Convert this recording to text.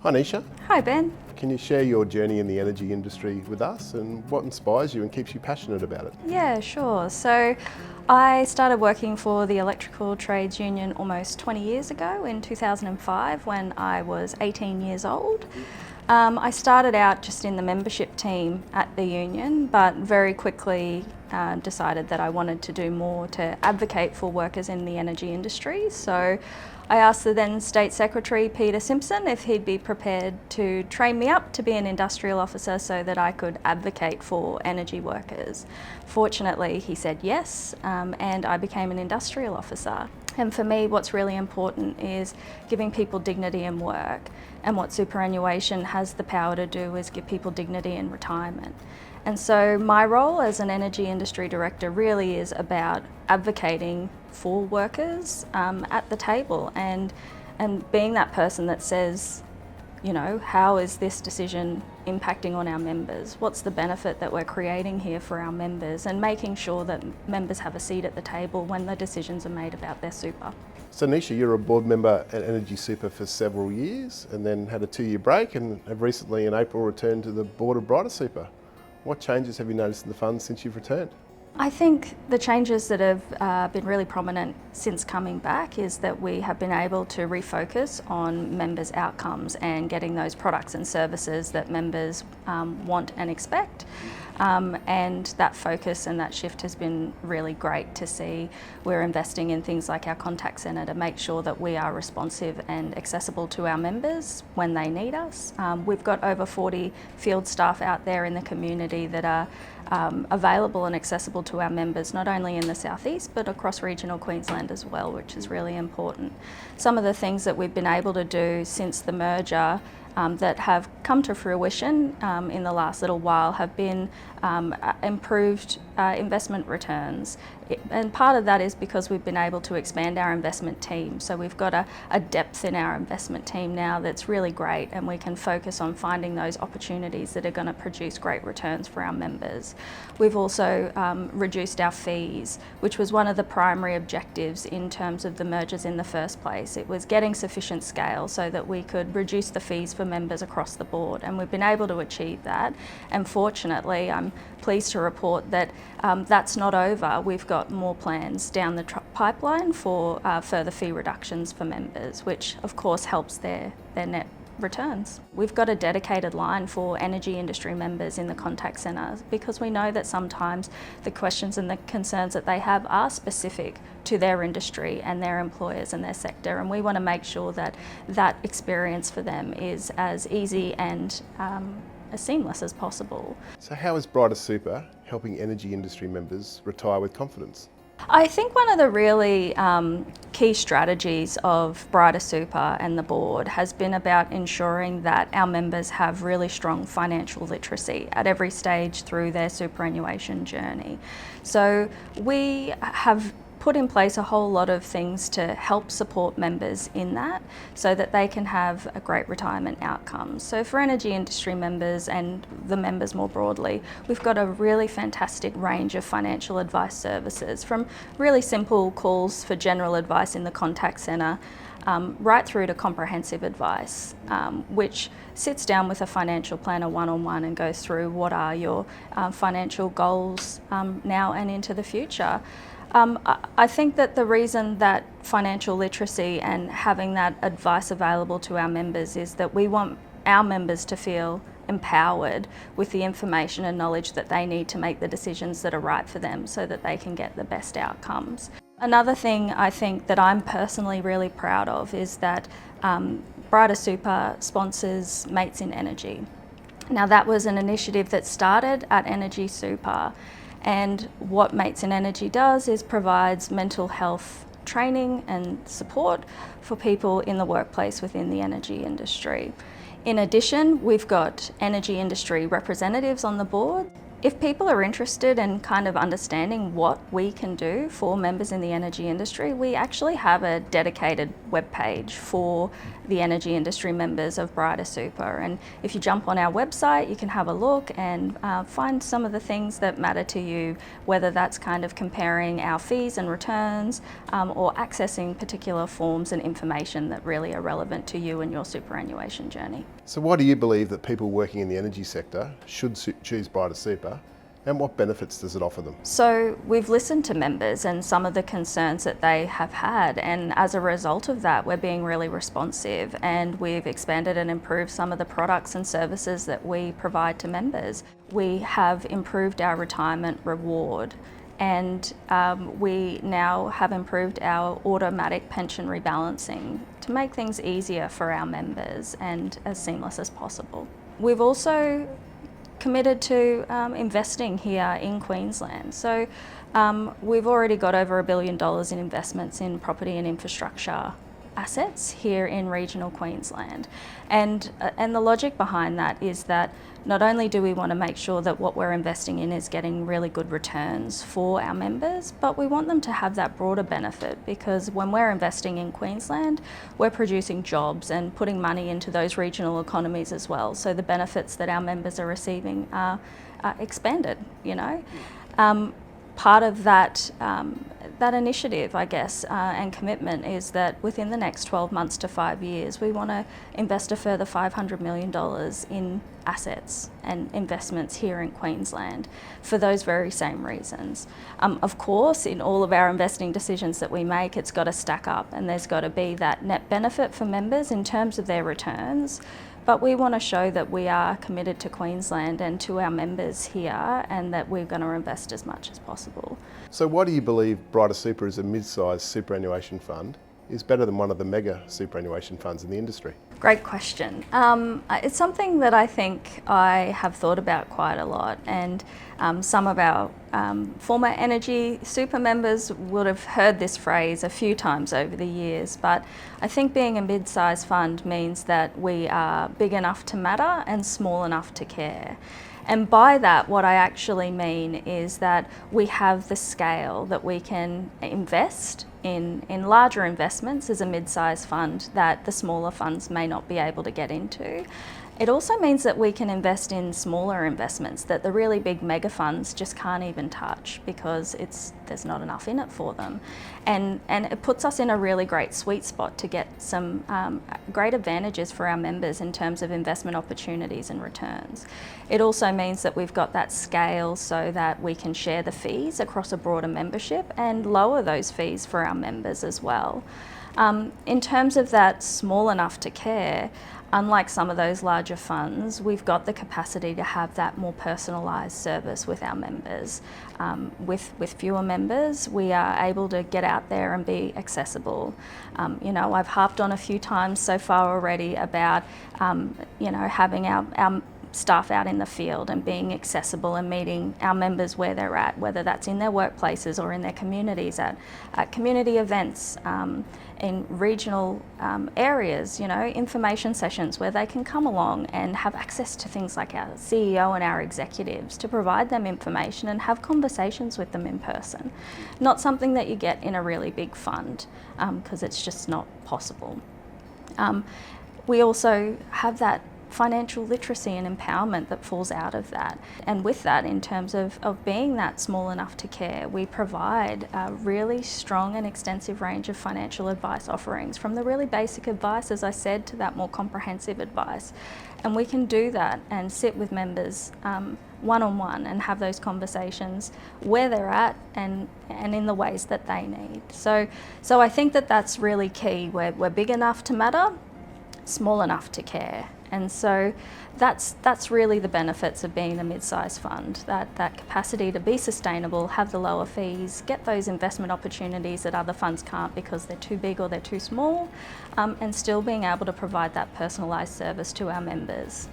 Hi Neisha, Hi Ben. can you share your journey in the energy industry with us and what inspires you and keeps you passionate about it? Yeah, sure. So I started working for the Electrical Trades Union almost 20 years ago in 2005 when I was 18 years old. I started out just in the membership team at the union, but very quickly decided that I wanted to do more to advocate for workers in the energy industry. So I asked the then State Secretary, Peter Simpson, if he'd be prepared to train me up to be an industrial officer so that I could advocate for energy workers. Fortunately, he said yes, and I became an industrial officer. And for me, what's really important is giving people dignity in work. And what superannuation has the power to do is give people dignity in retirement. And so my role as an energy industry director really is about advocating for workers at the table and being that person that says, you know, how is this decision impacting on our members? What's the benefit that we're creating here for our members? And making sure that members have a seat at the table when the decisions are made about their super. So Neisha, you're a board member at Energy Super for several years and then had a 2-year break and have recently in April returned to the board of Brighter Super. What changes have you noticed in the fund since you've returned? I think the changes that have been really prominent since coming back is that we have been able to refocus on members' outcomes and getting those products and services that members want and expect. And that focus and that shift has been really great to see. We're investing in things like our contact centre to make sure that we are responsive and accessible to our members when they need us. We've got over 40 field staff out there in the community that are available and accessible to our members, not only in the southeast but across regional Queensland as well, which is really important. Some of the things that we've been able to do since the merger that have come to fruition in the last little while have been improved investment returns. And part of that is because we've been able to expand our investment team. So we've got a depth in our investment team now that's really great, and we can focus on finding those opportunities that are going to produce great returns for our members. We've also reduced our fees, which was one of the primary objectives in terms of the mergers in the first place. It was getting sufficient scale so that we could reduce the fees for members across the board, and we've been able to achieve that. And fortunately, I'm pleased to report that that's not over. We've got more plans down the pipeline for further fee reductions for members, which of course helps their net returns. We've got a dedicated line for energy industry members in the contact centre because we know that sometimes the questions and the concerns that they have are specific to their industry and their employers and their sector, and we want to make sure that that experience for them is as easy and as seamless as possible. So how is Brighter Super helping energy industry members retire with confidence? I think one of the really key strategies of Brighter Super and the board has been about ensuring that our members have really strong financial literacy at every stage through their superannuation journey. So we have put in place a whole lot of things to help support members in that so that they can have a great retirement outcome. So for energy industry members and the members more broadly, we've got a really fantastic range of financial advice services, from really simple calls for general advice in the contact centre right through to comprehensive advice, which sits down with a financial planner one-on-one and goes through what are your financial goals now and into the future. I think that the reason that financial literacy and having that advice available to our members is that we want our members to feel empowered with the information and knowledge that they need to make the decisions that are right for them so that they can get the best outcomes. Another thing I think that I'm personally really proud of is that Brighter Super sponsors Mates in Energy. Now that was an initiative that started at Energy Super. And what Mates in Energy does is provides mental health training and support for people in the workplace within the energy industry. In addition, we've got energy industry representatives on the board. If people are interested in kind of understanding what we can do for members in the energy industry, we actually have a dedicated webpage for the energy industry members of Brighter Super. And if you jump on our website, you can have a look and find some of the things that matter to you, whether that's kind of comparing our fees and returns or accessing particular forms and information that really are relevant to you and your superannuation journey. So why do you believe that people working in the energy sector should choose Brighter Super, and what benefits does it offer them? So we've listened to members and some of the concerns that they have had, and as a result of that we're being really responsive, and we've expanded and improved some of the products and services that we provide to members. We have improved our retirement reward, and we now have improved our automatic pension rebalancing to make things easier for our members and as seamless as possible. We've also committed to investing here in Queensland. So we've already got over $1 billion in investments in property and infrastructure assets here in regional Queensland. And the logic behind that is that not only do we want to make sure that what we're investing in is getting really good returns for our members, but we want them to have that broader benefit, because when we're investing in Queensland, we're producing jobs and putting money into those regional economies as well. So the benefits that our members are receiving are expanded, you know. Part of that that initiative, I guess, and commitment is that within the next 12 months to 5 years, we want to invest a further $500 million in assets and investments here in Queensland for those very same reasons. Of course, in all of our investing decisions that we make, it's got to stack up, and there's got to be that net benefit for members in terms of their returns. But we want to show that we are committed to Queensland and to our members here, and that we're going to invest as much as possible. So why do you believe Brighter Super as a mid-sized superannuation fund is better than one of the mega superannuation funds in the industry? Great question. It's something that I think I have thought about quite a lot, and some of our former energy super members would have heard this phrase a few times over the years, but I think being a mid-sized fund means that we are big enough to matter and small enough to care. And by that, what I actually mean is that we have the scale that we can invest in larger investments as a mid-sized fund that the smaller funds may not be able to get into. It also means that we can invest in smaller investments that the really big mega funds just can't even touch, because there's not enough in it for them. And it puts us in a really great sweet spot to get some great advantages for our members in terms of investment opportunities and returns. It also means that we've got that scale so that we can share the fees across a broader membership and lower those fees for our members as well. In terms of that small enough to care, unlike some of those larger funds, we've got the capacity to have that more personalised service with our members. With fewer members, we are able to get out there and be accessible. You know, I've harped on a few times so far already about, you know, having our staff out in the field and being accessible and meeting our members where they're at, whether that's in their workplaces or in their communities, at community events, in regional areas, you know, information sessions where they can come along and have access to things like our CEO and our executives to provide them information and have conversations with them in person. Not something that you get in a really big fund, because it's just not possible. We also have that financial literacy and empowerment that falls out of that. And with that, in terms of being that small enough to care, we provide a really strong and extensive range of financial advice offerings, from the really basic advice, as I said, to that more comprehensive advice. And we can do that and sit with members one-on-one and have those conversations where they're at and in the ways that they need. So I think that that's really key. We're big enough to matter, small enough to care. And so that's really the benefits of being a mid-sized fund, that capacity to be sustainable, have the lower fees, get those investment opportunities that other funds can't because they're too big or they're too small, and still being able to provide that personalised service to our members.